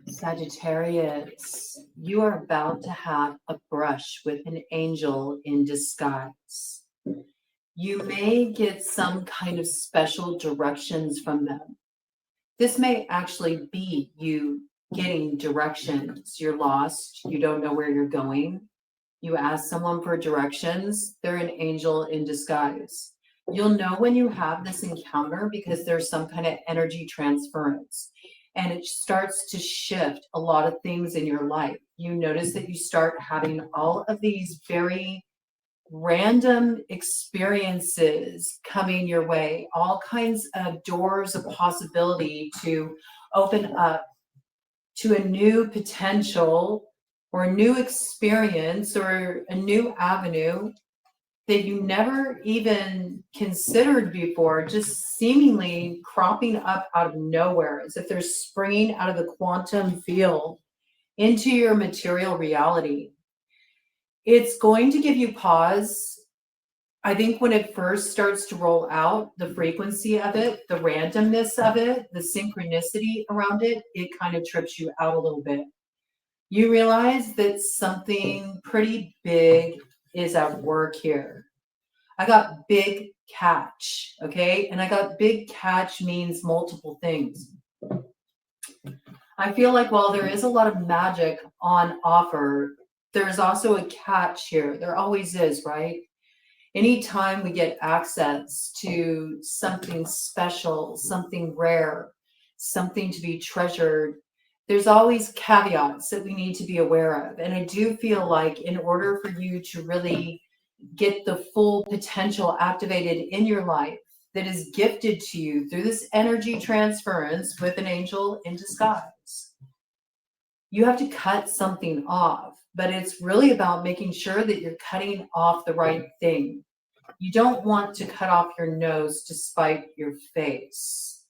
Sagittarius, you are about to have a brush with an angel in disguise. You may get some kind of special directions from them. This may actually be you getting directions. You're lost, you don't know where you're going. You ask someone for directions, they're an angel in disguise. You'll know when you have this encounter because there's some kind of energy transference and it starts to shift a lot of things in your life. You notice that you start having all of these very random experiences coming your way, all kinds of doors of possibility to open up to a new potential or a new experience or a new avenue that you never even considered before, just seemingly cropping up out of nowhere, as if they're springing out of the quantum field into your material reality. It's going to give you pause. I think when it first starts to roll out, the frequency of it, the randomness of it, the synchronicity around it, it kind of trips you out a little bit. You realize that something pretty big is at work here. I got big catch, okay? And I got big catch means multiple things. I feel like while there is a lot of magic on offer, there's also a catch here. There always is, right? Anytime we get access to something special, something rare, something to be treasured, there's always caveats that we need to be aware of. And I do feel like in order for you to really get the full potential activated in your life that is gifted to you through this energy transference with an angel in disguise, you have to cut something off. But it's really about making sure that you're cutting off the right thing. You don't want to cut off your nose to spite your face.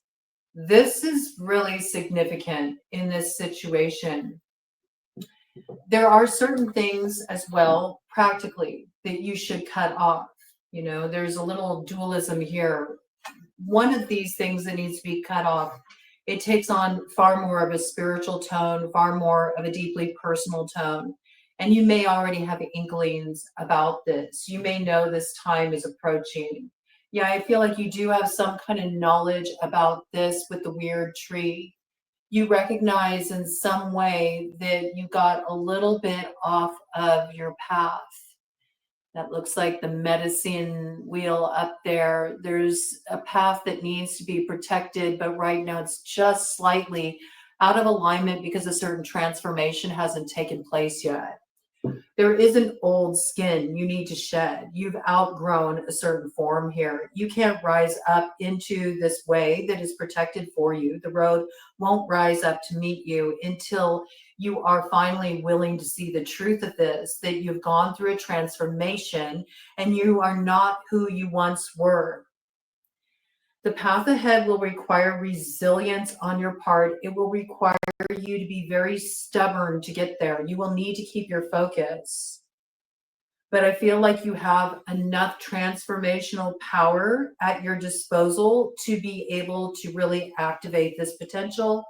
This is really significant in this situation. There are certain things as well, practically, that you should cut off. You know, there's a little dualism here. One of these things that needs to be cut off, it takes on far more of a spiritual tone, far more of a deeply personal tone. And you may already have inklings about this. You may know this time is approaching. Yeah, I feel like you do have some kind of knowledge about this with the weird tree. You recognize in some way that you got a little bit off of your path. That looks like the medicine wheel up there. There's a path that needs to be protected, but right now it's just slightly out of alignment because a certain transformation hasn't taken place yet. There is an old skin you need to shed. You've outgrown a certain form here. You can't rise up into this way that is protected for you. The road won't rise up to meet you until you are finally willing to see the truth of this, that you've gone through a transformation and you are not who you once were. The path ahead will require resilience on your part. It will require you to be very stubborn to get there. You will need to keep your focus. But I feel like you have enough transformational power at your disposal to be able to really activate this potential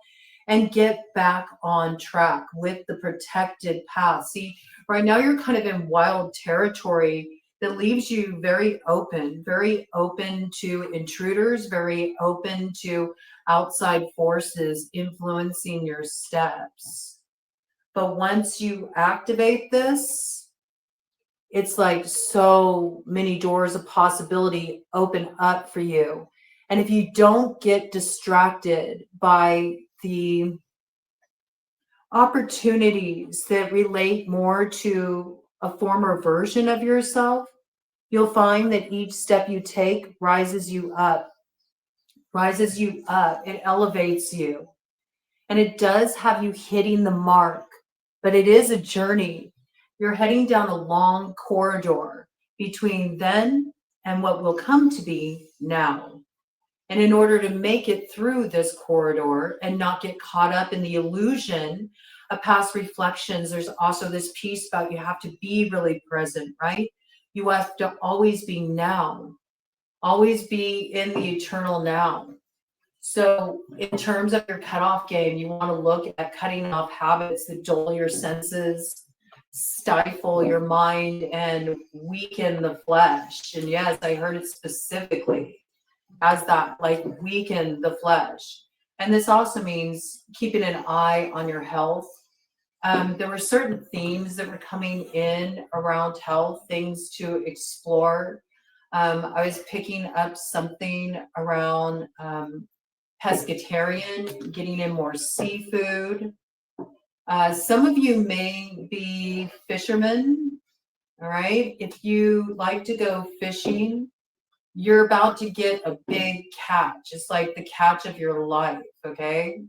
and get back on track with the protected path. See, right now you're kind of in wild territory that leaves you very open to intruders, very open to outside forces influencing your steps. But once you activate this, it's like so many doors of possibility open up for you. And if you don't get distracted by the opportunities that relate more to a former version of yourself, you'll find that each step you take rises you up. It elevates you. And it does have you hitting the mark, but it is a journey. You're heading down a long corridor between then and what will come to be now. And in order to make it through this corridor and not get caught up in the illusion of past reflections, there's also this piece about you have to be really present, right? You have to always be now, always be in the eternal now. So in terms of your cutoff game, you want to look at cutting off habits that dull your senses, stifle your mind, and weaken the flesh. And yes, I heard it specifically as that, like weaken the flesh. And this also means keeping an eye on your health. There were certain themes that were coming in around health, things to explore. I was picking up something around pescatarian, getting in more seafood. Some of you may be fishermen, all right? If you like to go fishing, you're about to get a big catch. It's like the catch of your life, okay?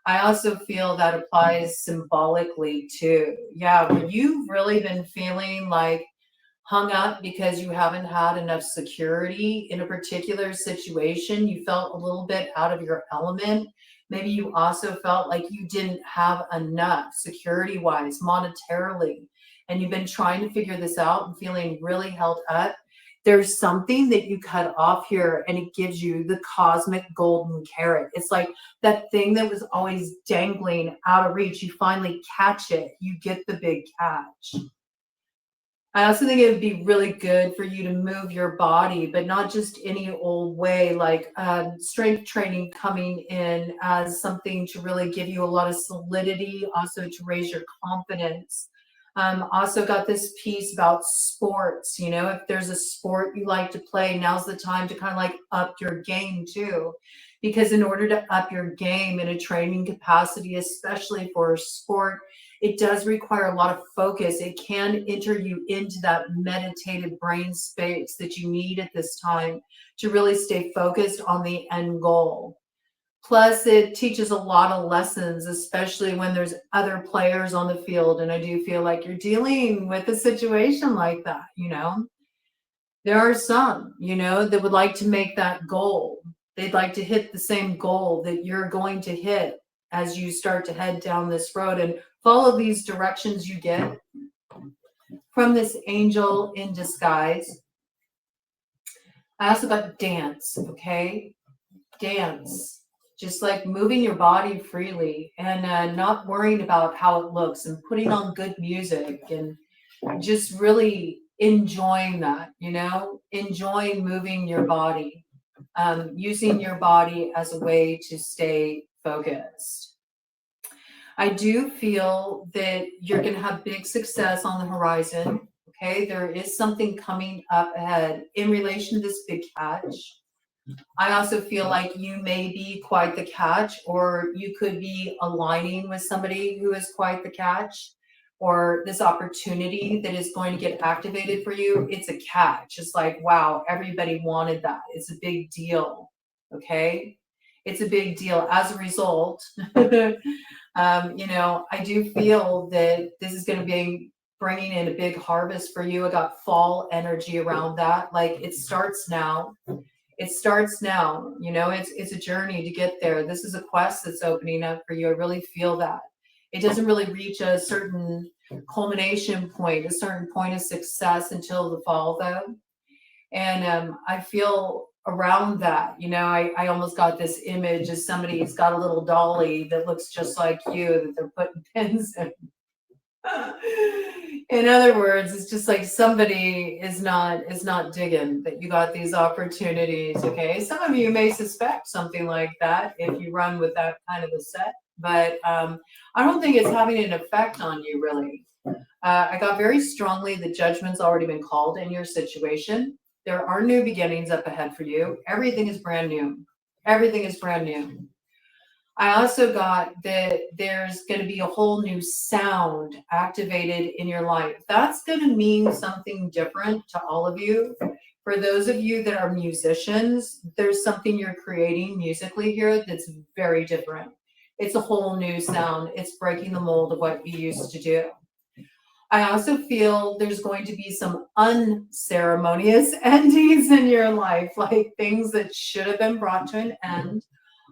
I also feel that applies symbolically too. Yeah, when you've really been feeling like hung up because you haven't had enough security in a particular situation, you felt a little bit out of your element. Maybe you also felt like you didn't have enough security wise, monetarily, and you've been trying to figure this out and feeling really held up. There's something that you cut off here and it gives you the cosmic golden carrot. It's like that thing that was always dangling out of reach. You finally catch it, you get the big catch. I also think it would be really good for you to move your body, but not just any old way, like strength training coming in as something to really give you a lot of solidity, also to raise your confidence. Also got this piece about sports. You know, if there's a sport you like to play, now's the time to kind of like up your game too. Because in order to up your game in a training capacity, especially for a sport, it does require a lot of focus. It can enter you into that meditative brain space that you need at this time to really stay focused on the end goal. Plus, it teaches a lot of lessons, especially when there's other players on the field. And I do feel like you're dealing with a situation like that, you know. There are some, you know, that would like to make that goal. They'd like to hit the same goal that you're going to hit as you start to head down this road and follow these directions you get from this angel in disguise. I also got dance, okay? Dance. Just like moving your body freely and not worrying about how it looks and putting on good music and just really enjoying that, you know, enjoying moving your body, using your body as a way to stay focused. I do feel that you're going to have big success on the horizon. Okay, there is something coming up ahead in relation to this big catch. I also feel like you may be quite the catch, or you could be aligning with somebody who is quite the catch, or this opportunity that is going to get activated for you. It's a catch. It's like, wow, everybody wanted that. It's a big deal. Okay. It's a big deal. As a result, you know, I do feel that this is going to be bringing in a big harvest for you. I got fall energy around that. Like it starts now. It starts now. You know, it's a journey to get there. This is a quest that's opening up for you. I really feel that. It doesn't really reach a certain culmination point, a certain point of success until the fall, though. And I feel around that, you know, I almost got this image of somebody's got a little dolly that looks just like you that they're putting pins in. In other words, it's just like somebody is not digging that you got these opportunities. Okay, some of you may suspect something like that if you run with that kind of a set, but I don't think it's having an effect on you really. I got very strongly the judgment's already been called in your situation. There are new beginnings up ahead for you. Everything is brand new. Everything is brand new. I also got that there's going to be a whole new sound activated in your life. That's going to mean something different to all of you. For those of you that are musicians, there's something you're creating musically here that's very different. It's a whole new sound. It's breaking the mold of what you used to do. I also feel there's going to be some unceremonious endings in your life, like things that should have been brought to an end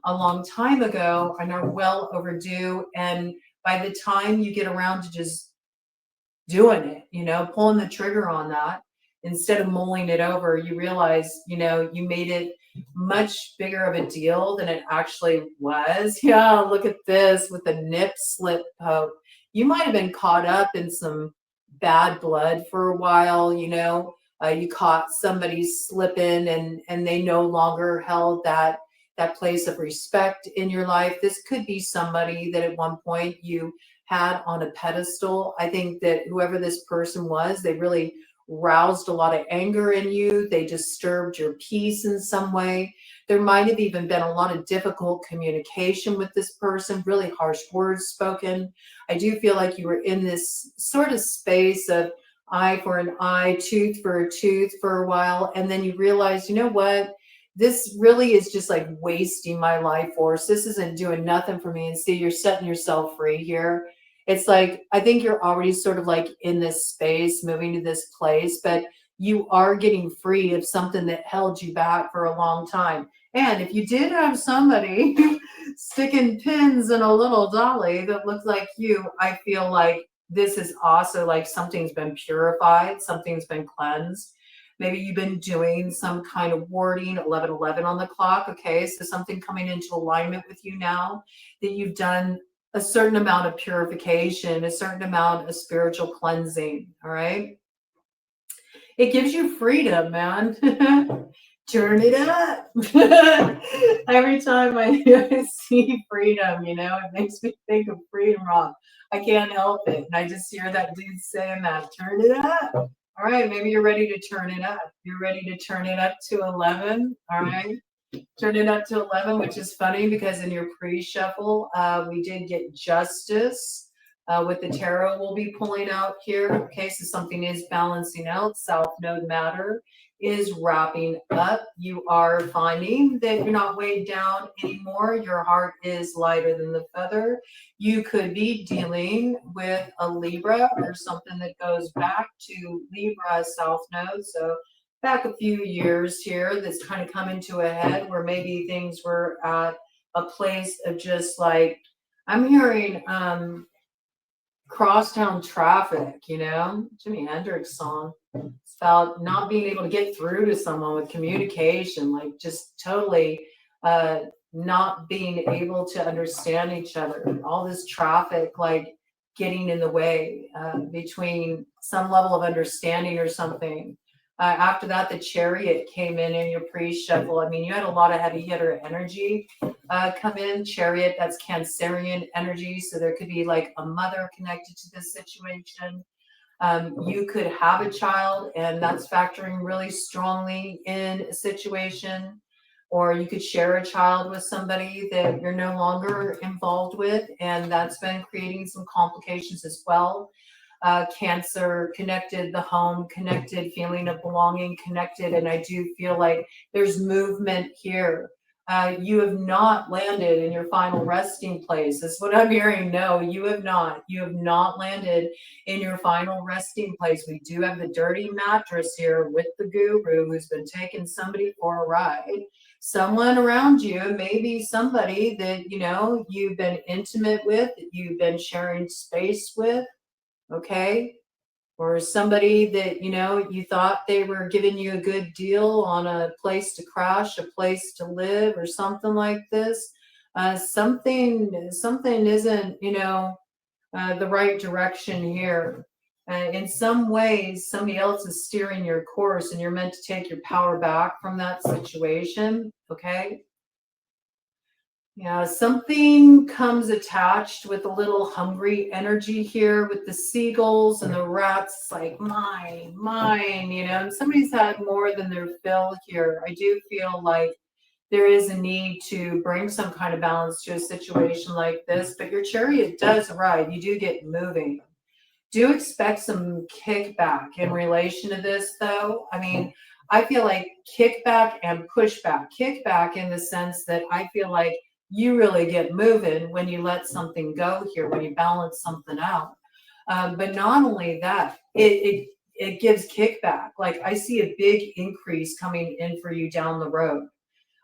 a long time ago and are well overdue. And by the time you get around to just doing it, you know, pulling the trigger on that, instead of mulling it over, you realize, you know, you made it much bigger of a deal than it actually was. Yeah, look at this with the nip slip poke. You might have been caught up in some bad blood for a while, you know. You caught somebody slipping and they no longer held that place of respect in your life. This could be somebody that at one point you had on a pedestal. I think that whoever this person was, they really roused a lot of anger in you. They disturbed your peace in some way. There might have even been a lot of difficult communication with this person, really harsh words spoken. I do feel like you were in this sort of space of eye for an eye, tooth for a tooth for a while. And then you realize, you know what? This really is just like wasting my life force. This isn't doing nothing for me. And see, you're setting yourself free here. It's like, I think you're already sort of like in this space, moving to this place, but you are getting free of something that held you back for a long time. And if you did have somebody sticking pins in a little dolly that looked like you, I feel like this is also like something's been purified, something's been cleansed. Maybe you've been doing some kind of warding, 1111 on the clock. Okay, so something coming into alignment with you now that you've done a certain amount of purification, a certain amount of spiritual cleansing. All right. It gives you freedom, man. Turn it up. Every time I see freedom, you know, it makes me think of Freedom Rock. I can't help it. And I just hear that dude saying that. Turn it up. All right, maybe you're ready to turn it up. You're ready to turn it up to 11. All right. Turn it up to 11, which is funny because in your pre-shuffle, we did get Justice with the tarot we'll be pulling out here. Okay, so something is balancing out. South Node matter is wrapping up. You are finding that you're not weighed down anymore. Your heart is lighter than the feather. You could be dealing with a Libra or something that goes back to Libra South Node. So back a few years here that's kind of coming to a head where maybe things were at a place of just like, I'm hearing crosstown traffic, you know, Jimi Hendrix song. It's about not being able to get through to someone with communication, like just totally not being able to understand each other. All this traffic, like getting in the way between some level of understanding or something. After that, the Chariot came in your pre-shuffle. I mean, you had a lot of heavy hitter energy come in. Chariot, that's Cancerian energy. So there could be like a mother connected to this situation. You could have a child, and that's factoring really strongly in a situation. Or you could share a child with somebody that you're no longer involved with, and that's been creating some complications as well. Cancer connected, the home connected, feeling of belonging connected. And I do feel like there's movement here. You have not landed in your final resting place. That's what I'm hearing. No, you have not. You have not landed in your final resting place. We do have the dirty mattress here with the guru who's been taking somebody for a ride. Someone around you, maybe somebody that, you know, you've been intimate with, that you've been sharing space with. Okay, or somebody that, you know, you thought they were giving you a good deal on a place to crash, a place to live, or something like this. Something isn't, you know, the right direction here. In some ways, somebody else is steering your course, and you're meant to take your power back from that situation. Okay. Yeah, something comes attached with a little hungry energy here with the seagulls and the rats. It's like mine, you know, and somebody's had more than their fill here. I do feel like there is a need to bring some kind of balance to a situation like this, but your chariot does ride. You do get moving. Do expect some kickback in relation to this, though. I mean, I feel like kickback and pushback. Kickback in the sense that I feel like you really get moving when you let something go here, when you balance something out. But not only that, it gives kickback. Like I see a big increase coming in for you down the road.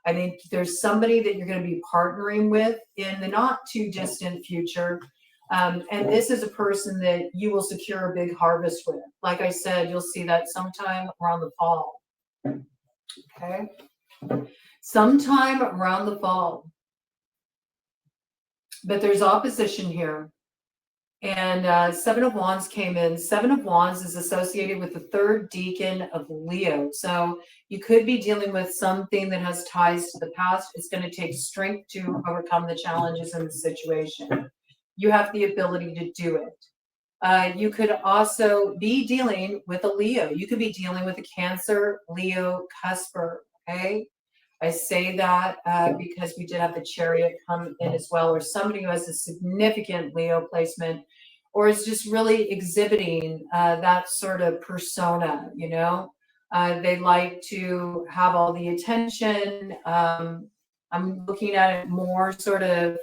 I think there's somebody that you're going to be partnering with in the not too distant future. And this is a person that you will secure a big harvest with. Like I said, you'll see that sometime around the fall. Okay. sometime around the fall. But there's opposition here. And Seven of Wands came in. Seven of Wands is associated with the third decan of Leo. So you could be dealing with something that has ties to the past. It's going to take strength to overcome the challenges in the situation. You have the ability to do it. You could also be dealing with a Leo. You could be dealing with a Cancer, Leo, cusper, okay? I say that because we did have the Chariot come in as well, or somebody who has a significant Leo placement, or is just really exhibiting that sort of persona, you know? They like to have all the attention. I'm looking at it more sort of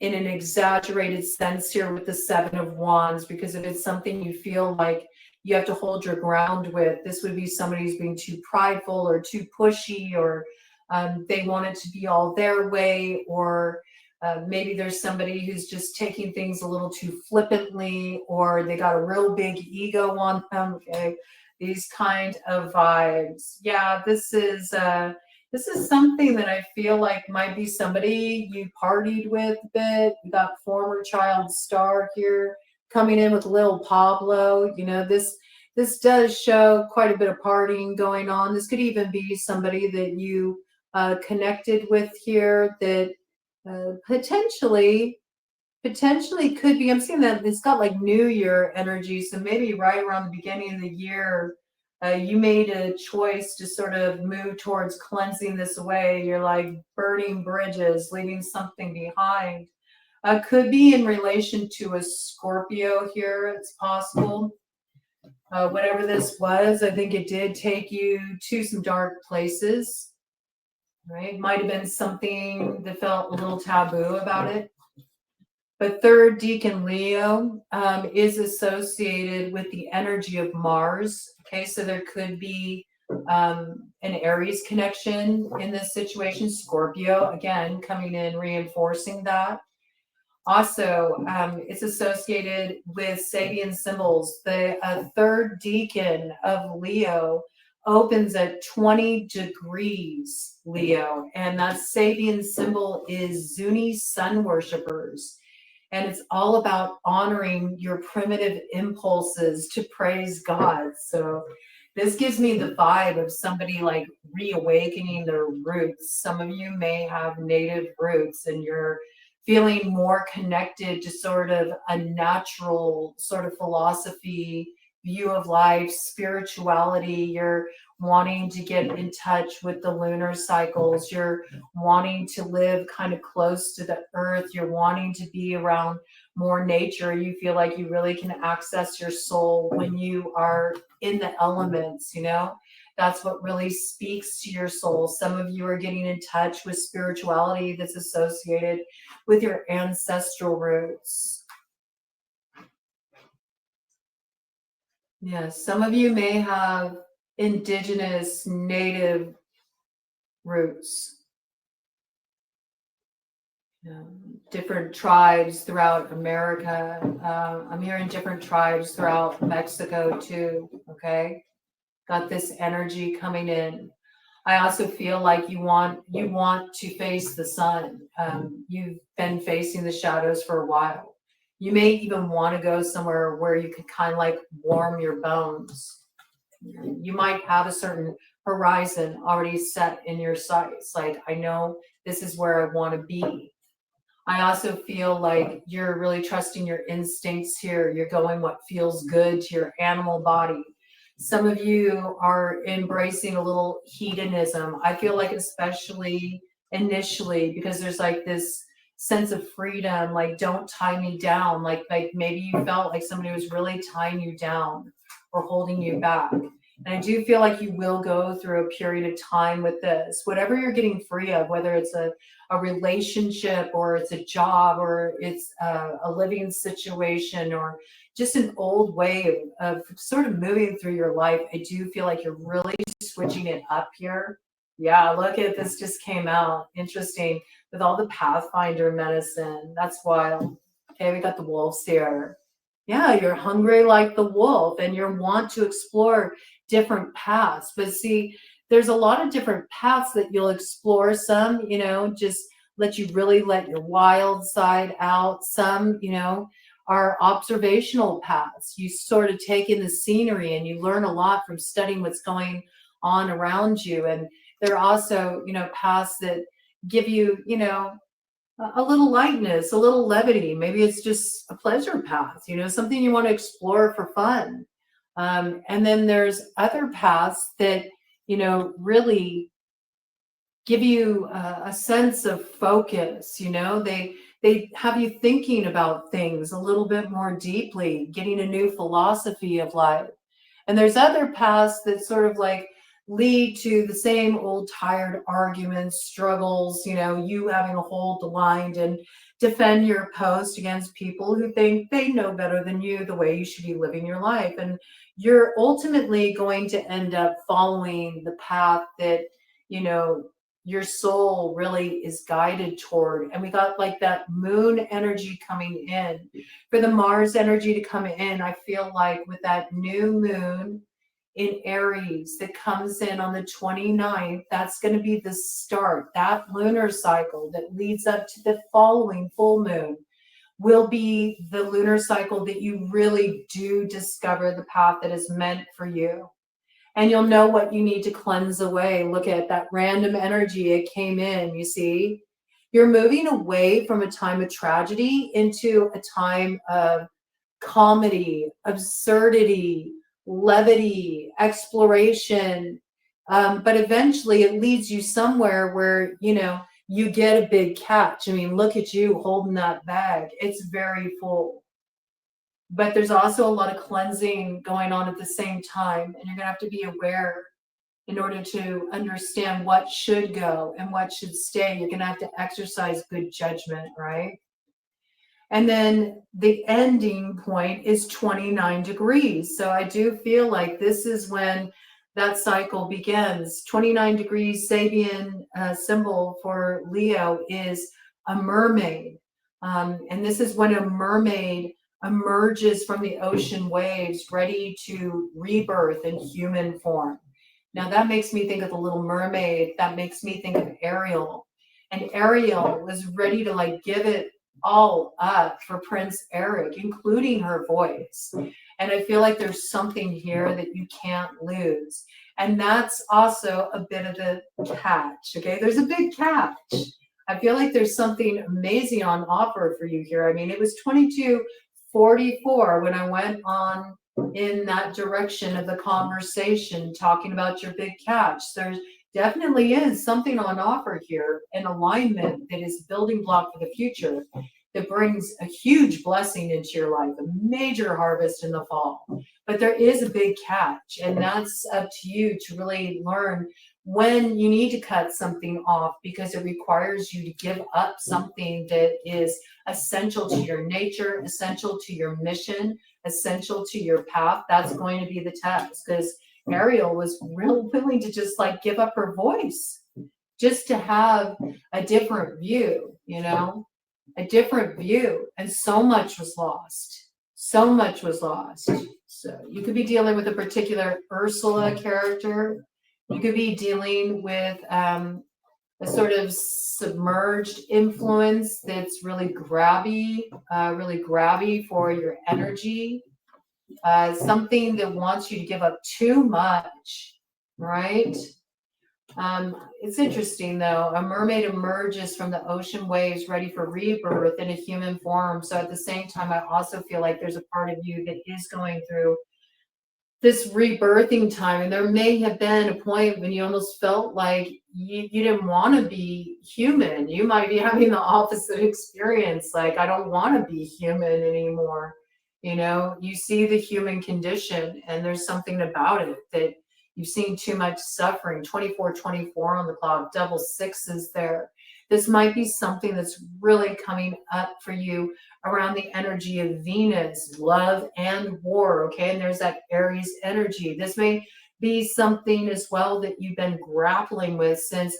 in an exaggerated sense here with the Seven of Wands, because if it's something you feel like you have to hold your ground with, this would be somebody who's being too prideful or too pushy, or they want it to be all their way, or maybe there's somebody who's just taking things a little too flippantly, or they got a real big ego on them. Okay, these kind of vibes. Yeah, this is something that I feel like might be somebody you partied with a bit. You got former child star here coming in with Lil Pablo. You know, this does show quite a bit of partying going on. This could even be somebody that you connected with here that potentially could be. I'm seeing that it's got like New Year energy, so maybe right around the beginning of the year, you made a choice to sort of move towards cleansing this away. You're like burning bridges, leaving something behind. Could be in relation to a Scorpio here. It's possible. Whatever this was, I think it did take you to some dark places, right? Might have been something that felt a little taboo about it. But third decan Leo is associated with the energy of Mars. Okay, so there could be an Aries connection in this situation. Scorpio, again, coming in, reinforcing that. Also, it's associated with Sabian symbols. The third decan of Leo opens at 20 degrees Leo, and that Sabian symbol is Zuni sun worshippers. And it's all about honoring your primitive impulses to praise God. So this gives me the vibe of somebody like reawakening their roots. Some of you may have native roots and you're feeling more connected to sort of a natural sort of philosophy, view of life, spirituality. You're wanting to get in touch with the lunar cycles. You're wanting to live kind of close to the earth. You're wanting to be around more nature. You feel like you really can access your soul when you are in the elements, you know? That's what really speaks to your soul. Some of you are getting in touch with spirituality that's associated with your ancestral roots. Yes, some of you may have indigenous native roots. Different tribes throughout America. I'm hearing different tribes throughout Mexico too, okay? Got this energy coming in. I also feel like you want to face the sun. You've been facing the shadows for a while. You may even want to go somewhere where you can kind of like warm your bones. You might have a certain horizon already set in your sights. Like, I know this is where I want to be. I also feel like you're really trusting your instincts here. You're going what feels good to your animal body. Some of you are embracing a little hedonism. I feel like especially initially, because there's like this sense of freedom, like don't tie me down. Like maybe you felt like somebody was really tying you down or holding you back. And I do feel like you will go through a period of time with this. Whatever you're getting free of, whether it's a relationship or it's a job or it's a living situation or just an old way of sort of moving through your life, I do feel like you're really switching it up here. Yeah, look at this, just came out. Interesting. With all the Pathfinder medicine. That's wild. Okay, we got the wolves here. Yeah, you're hungry like the wolf and you want to explore different paths. But see, there's a lot of different paths that you'll explore. Some, you know, just let you really let your wild side out. Some, you know, are observational paths. You sort of take in the scenery and you learn a lot from studying what's going on around you. And there are also, you know, paths that give you, you know, a little lightness, a little levity. Maybe it's just a pleasure path, you know, something you want to explore for fun. And then there's other paths that, you know, really give you a sense of focus. You know, they have you thinking about things a little bit more deeply, getting a new philosophy of life. And there's other paths that sort of like lead to the same old tired arguments, struggles, you know, you having to hold the line and defend your post against people who think they know better than you the way you should be living your life. And you're ultimately going to end up following the path that, you know, your soul really is guided toward. And we got like that moon energy coming in. For the Mars energy to come in, I feel like with that new moon in Aries that comes in on the 29th, that's going to be the start. That lunar cycle that leads up to the following full moon will be the lunar cycle that you really do discover the path that is meant for you. And you'll know what you need to cleanse away. Look at that random energy. It came in, you see. You're moving away from a time of tragedy into a time of comedy, absurdity, levity, exploration. But eventually it leads you somewhere where, you know, you get a big catch. I mean, look at you holding that bag. It's very full. But there's also a lot of cleansing going on at the same time. And you're going to have to be aware in order to understand what should go and what should stay. You're going to have to exercise good judgment, right? And then the ending point is 29 degrees. So I do feel like this is when that cycle begins. 29 degrees Sabian symbol for Leo is a mermaid. And this is when a mermaid emerges from the ocean waves, ready to rebirth in human form. Now that makes me think of the Little Mermaid. That makes me think of Ariel. And Ariel was ready to like give it all up for Prince Eric, including her voice. And I feel like there's something here that you can't lose. And that's also a bit of the catch. Okay, there's a big catch. I feel like there's something amazing on offer for you here. I mean, it was 2244 when I went on in that direction of the conversation, talking about your big catch. There's definitely is something on offer here, an alignment that is building block for the future that brings a huge blessing into your life, a major harvest in the fall. But there is a big catch, and that's up to you to really learn when you need to cut something off, because it requires you to give up something that is essential to your nature, essential to your mission, essential to your path. That's going to be the test, because Ariel was real willing to just like give up her voice just to have a different view, you know, a different view. And so much was lost. So much was lost. So you could be dealing with a particular Ursula character. You could be dealing with a sort of submerged influence that's really grabby for your energy. Something that wants you to give up too much, right? It's interesting though. A mermaid emerges from the ocean waves ready for rebirth in a human form. So at the same time, I also feel like there's a part of you that is going through this rebirthing time. And there may have been a point when you almost felt like you didn't want to be human. You might be having the opposite experience. Like, I don't want to be human anymore. You know, you see the human condition and there's something about it that you've seen too much suffering. 2424 on the clock, double sixes there. This might be something that's really coming up for you around the energy of Venus, love and war, okay? And there's that Aries energy. This may be something as well that you've been grappling with since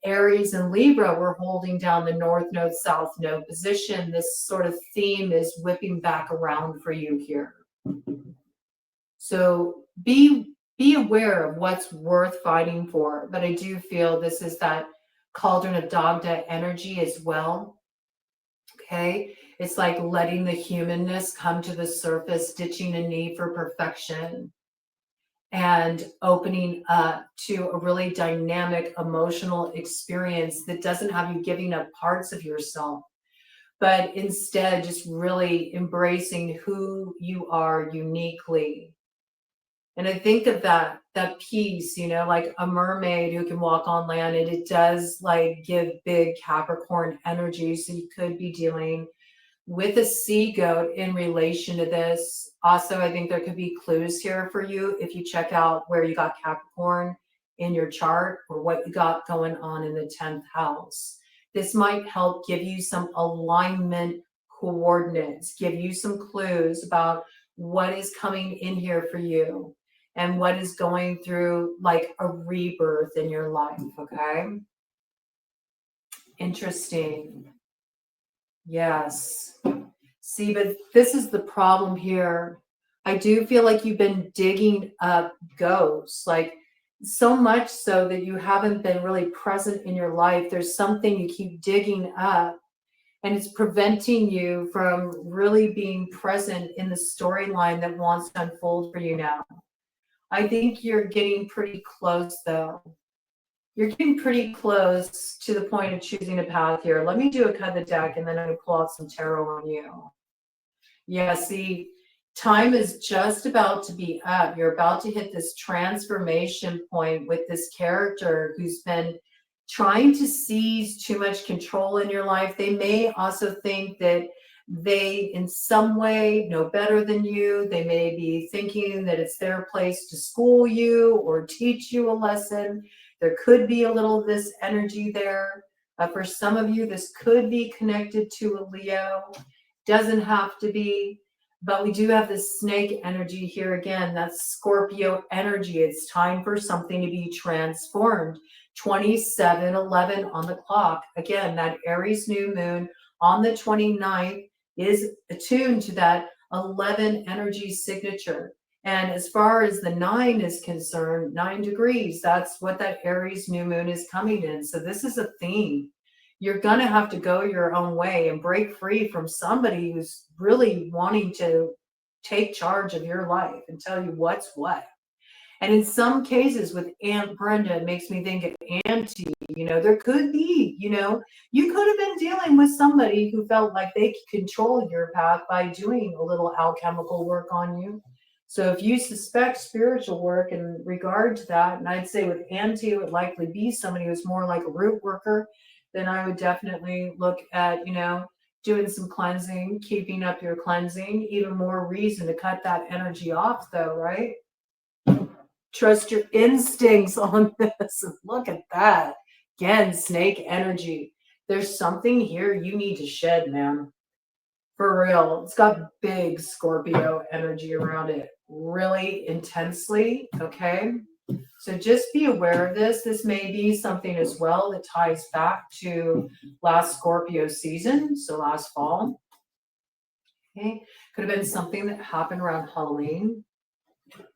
Aries and Libra were holding down the North Node, South Node position. This sort of theme is whipping back around for you here. So be be aware of what's worth fighting for. But I do feel this is that cauldron of Dagda energy as well. Okay. It's like letting the humanness come to the surface, ditching a need for perfection, and opening up to a really dynamic emotional experience that doesn't have you giving up parts of yourself, but instead just really embracing who you are uniquely. And I think of that piece, you know, like a mermaid who can walk on land, and it does like give big Capricorn energy. So you could be dealing with a sea goat in relation to this. Also, I think there could be clues here for you if you check out where you got Capricorn in your chart or what you got going on in the 10th house. This might help give you some alignment coordinates, give you some clues about what is coming in here for you and what is going through like a rebirth in your life, okay? Interesting. Yes. See, but this is the problem here. I do feel like you've been digging up ghosts, like so much so that you haven't been really present in your life. There's something you keep digging up, and it's preventing you from really being present in the storyline that wants to unfold for you now. I think you're getting pretty close, though. You're getting pretty close to the point of choosing a path here. Let me do a cut of the deck, and then I'm going to pull out some tarot on you. Yeah, see, time is just about to be up. You're about to hit this transformation point with this character who's been trying to seize too much control in your life. They may also think that they, in some way, know better than you. They may be thinking that it's their place to school you or teach you a lesson. There could be a little of this energy there. For some of you, this could be connected to a Leo. Doesn't have to be, but we do have this snake energy here again. That's Scorpio energy. It's time for something to be transformed. 27:11 on the clock. Again, that Aries new moon on the 29th is attuned to that 11 energy signature. And as far as the 9 is concerned, 9 degrees, that's what that Aries new moon is coming in. So this is a theme. You're going to have to go your own way and break free from somebody who's really wanting to take charge of your life and tell you what's what. And in some cases with Aunt Brenda, it makes me think of Auntie, you know, there could be, you know, you could have been dealing with somebody who felt like they could control your path by doing a little alchemical work on you. So if you suspect spiritual work in regard to that, and I'd say with Auntie, it would likely be somebody who's more like a root worker, then I would definitely look at, you know, doing some cleansing, keeping up your cleansing. Even more reason to cut that energy off, though, right? Trust your instincts on this. Look at that. Again, snake energy. There's something here you need to shed, man. For real. It's got big Scorpio energy around it, really intensely. Okay. So just be aware of this. This may be something as well that ties back to last Scorpio season, so last fall. Okay. Could have been something that happened around Halloween.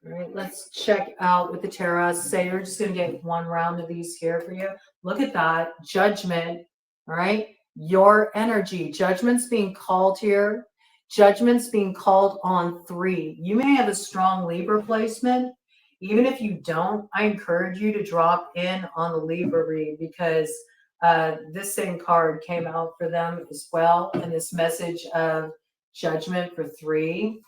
All right, let's check out with the tarot. Say you're just going to get one round of these here for you. Look at that. Judgment. All right. Your energy. Judgment's being called here. Judgment's being called on 3. You may have a strong Libra placement. Even if you don't, I encourage you to drop in on the Libra read, because this same card came out for them as well. And this message of judgment for 3.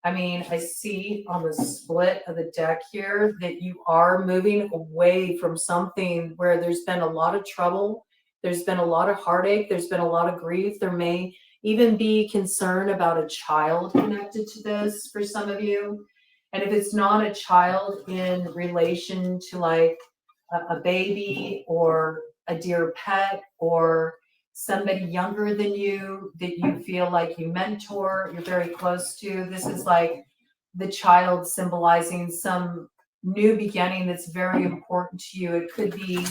I mean, I see on the split of the deck here that you are moving away from something where there's been a lot of trouble. There's been a lot of heartache. There's been a lot of grief. There may even be concern about a child connected to this for some of you. And if it's not a child in relation to like a baby or a dear pet or somebody younger than you that you feel like you mentor, you're very close to, this is like the child symbolizing some new beginning that's very important to you. It could be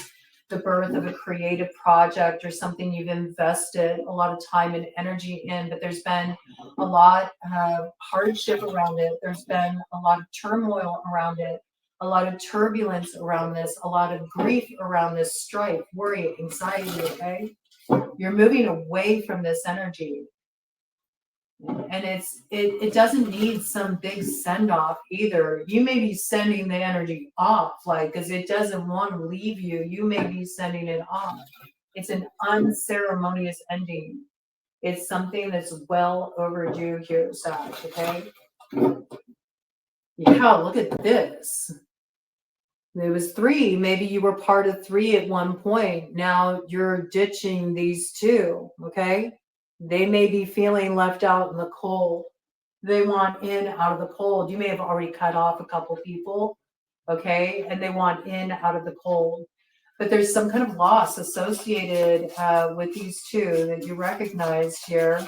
the birth of a creative project or something you've invested a lot of time and energy in, but there's been a lot of hardship around it. There's been a lot of turmoil around it. a lot of turbulence around this, a lot of grief around this, strife, worry, anxiety, okay? You're moving away from this energy. And it doesn't need some big send off either. You may be sending the energy off, like, because it doesn't want to leave you. You may be sending it off. It's an unceremonious ending. It's something that's well overdue here, Sag, okay? Yeah, look at this. There was 3. Maybe you were part of 3 at one point. Now you're ditching these 2, okay? They may be feeling left out in the cold. They want in out of the cold. You may have already cut off a couple people, okay? And they want in out of the cold. But there's some kind of loss associated with these 2 that you recognized here.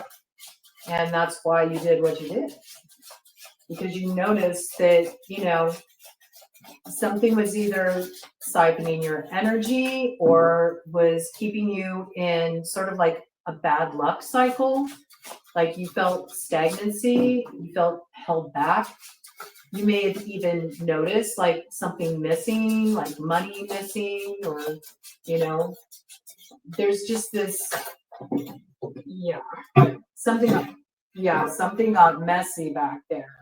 And that's why you did what you did. Because you noticed that, you know, something was either siphoning your energy or was keeping you in sort of like a bad luck cycle. Like you felt stagnancy, you felt held back. You may have even noticed like something missing, like money missing, or, you know, there's just this, yeah, something got messy back there.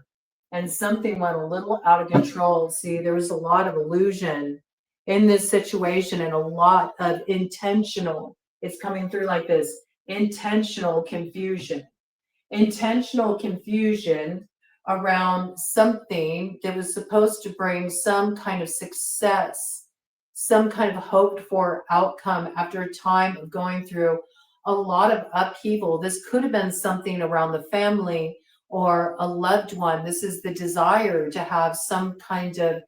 And something went a little out of control. See, there was a lot of illusion in this situation and a lot of intentional, it's coming through like this, intentional confusion. Intentional confusion around something that was supposed to bring some kind of success, some kind of hoped for outcome after a time of going through a lot of upheaval. This could have been something around the family or a loved one. This is the desire to have some kind of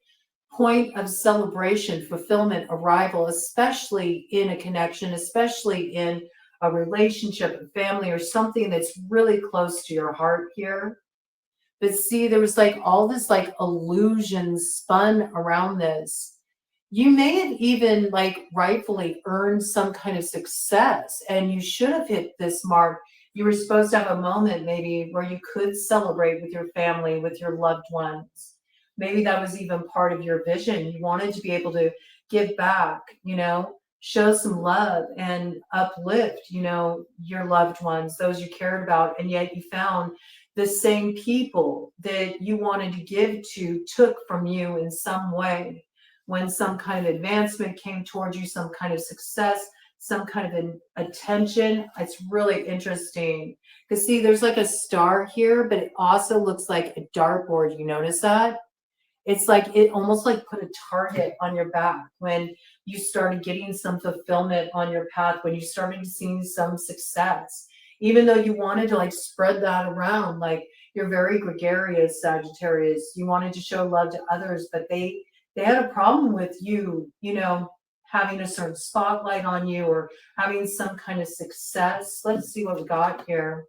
point of celebration, fulfillment, arrival, especially in a connection, especially in a relationship, a family, or something that's really close to your heart here. But see, there was like all this like illusion spun around this. You may have even like rightfully earned some kind of success, and you should have hit this mark. You were supposed to have a moment maybe where you could celebrate with your family, with your loved ones. Maybe that was even part of your vision. You wanted to be able to give back, you know, show some love and uplift, you know, your loved ones, those you cared about. And yet you found the same people that you wanted to give to took from you in some way. When some kind of advancement came towards you, some kind of success, some kind of an attention, it's really interesting. Because see, there's like a star here, but it also looks like a dartboard. You notice that? It's like it almost like put a target on your back when you started getting some fulfillment on your path, when you started seeing some success. Even though you wanted to like spread that around, like you're very gregarious, Sagittarius. You wanted to show love to others, but they had a problem with you, you know, having a certain spotlight on you or having some kind of success. Let's see what we got here.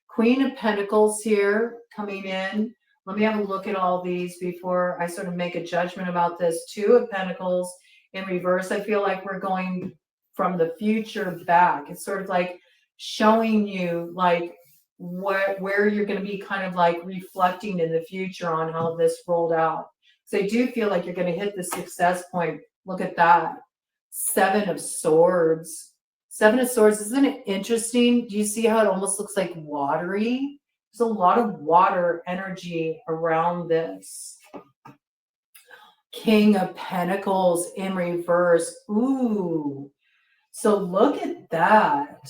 Queen of Pentacles here coming in. Let me have a look at all these before I sort of make a judgment about this. 2 of Pentacles in reverse. I feel like we're going from the future back. It's sort of like showing you like where you're going to be kind of like reflecting in the future on how this rolled out. So I do feel like you're going to hit the success point. Look at that. 7 of Swords. 7 of Swords. Isn't it interesting? Do you see how it almost looks like watery? There's a lot of water energy around this. King of Pentacles in reverse. Ooh. So look at that.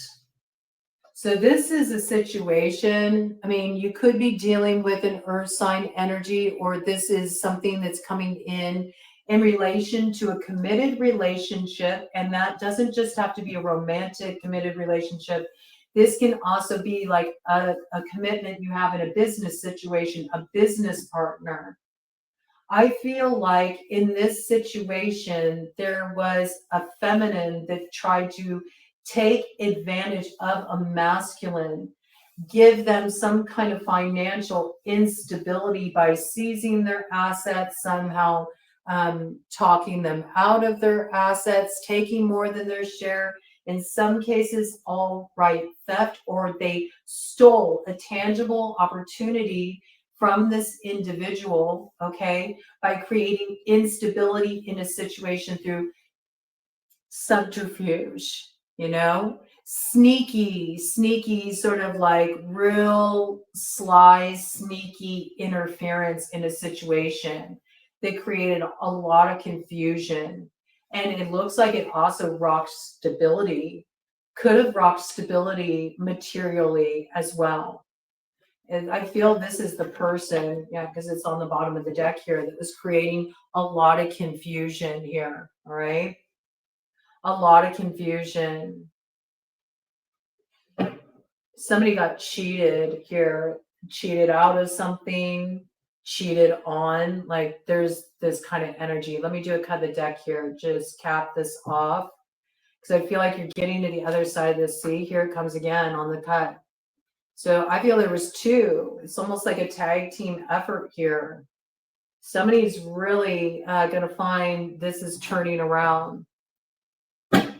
So this is a situation, I mean, you could be dealing with an earth sign energy, or this is something that's coming in relation to a committed relationship. And that doesn't just have to be a romantic committed relationship. This can also be like a commitment you have in a business situation, a business partner. I feel like in this situation, there was a feminine that tried to take advantage of a masculine, give them some kind of financial instability by seizing their assets, somehow talking them out of their assets, taking more than their share. In some cases, all right, theft, or they stole a tangible opportunity from this individual, okay, by creating instability in a situation through subterfuge, you know, sneaky, sort of like real sly, sneaky interference in a situation that created a lot of confusion. And it looks like it also rocked stability, could have rocked stability materially as well. And I feel this is the person, yeah, because it's on the bottom of the deck here, that was creating a lot of confusion here, all right? A lot of confusion. Somebody got cheated here, cheated out of something, cheated on. Like there's this kind of energy. Let me do a cut of the deck here. Just cap this off because I feel like you're getting to the other side of the sea. Here it comes again on the cut. So I feel there was two. It's almost like a tag team effort here. Somebody's really going to find this is turning around.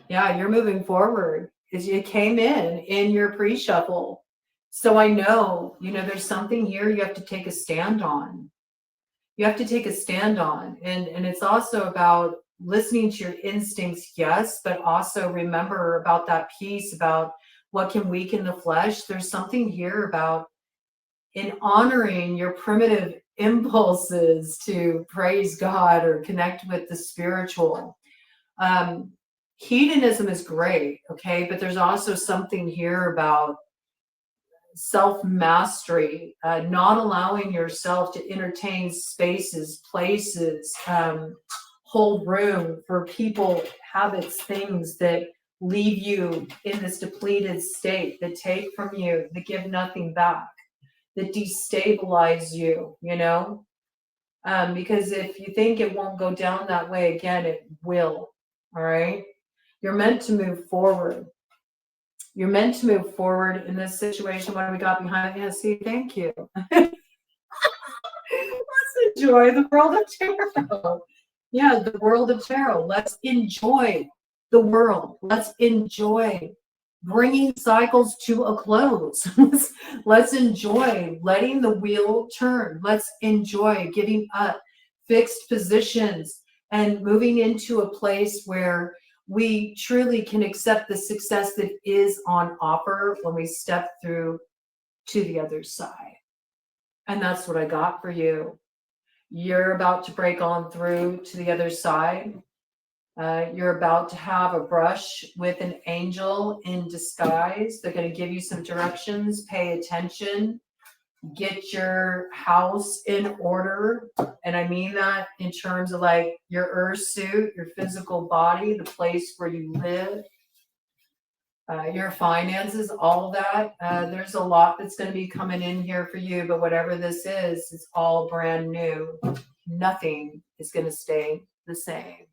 Yeah, you're moving forward. It came in your pre-shuffle. So I know, there's something here you have to take a stand on. You have to take a stand on. And it's also about listening to your instincts, yes, but also remember about that piece about what can weaken the flesh. There's something here about in honoring your primitive impulses to praise God or connect with the spiritual. Hedonism is great, okay, but there's also something here about self-mastery, not allowing yourself to entertain spaces, places, hold room for people, habits, things that leave you in this depleted state, that take from you, that give nothing back, that destabilize you, because if you think it won't go down that way again, it will, all right? You're meant to move forward. You're meant to move forward in this situation. What do we got behind me? See, thank you. Let's enjoy the world of tarot. Yeah, the world of tarot. Let's enjoy the world. Let's enjoy bringing cycles to a close. Let's enjoy letting the wheel turn. Let's enjoy giving up fixed positions and moving into a place where we truly can accept the success that is on offer when we step through to the other side. And that's what I got for you. You're about to break on through to the other side. You're about to have a brush with an angel in disguise. They're going to give you some directions. Pay attention. Get your house in order. And I mean that in terms of like your earth suit, your physical body, the place where you live, your finances, all of that. There's a lot that's going to be coming in here for you, but whatever this is, it's all brand new. Nothing is going to stay the same.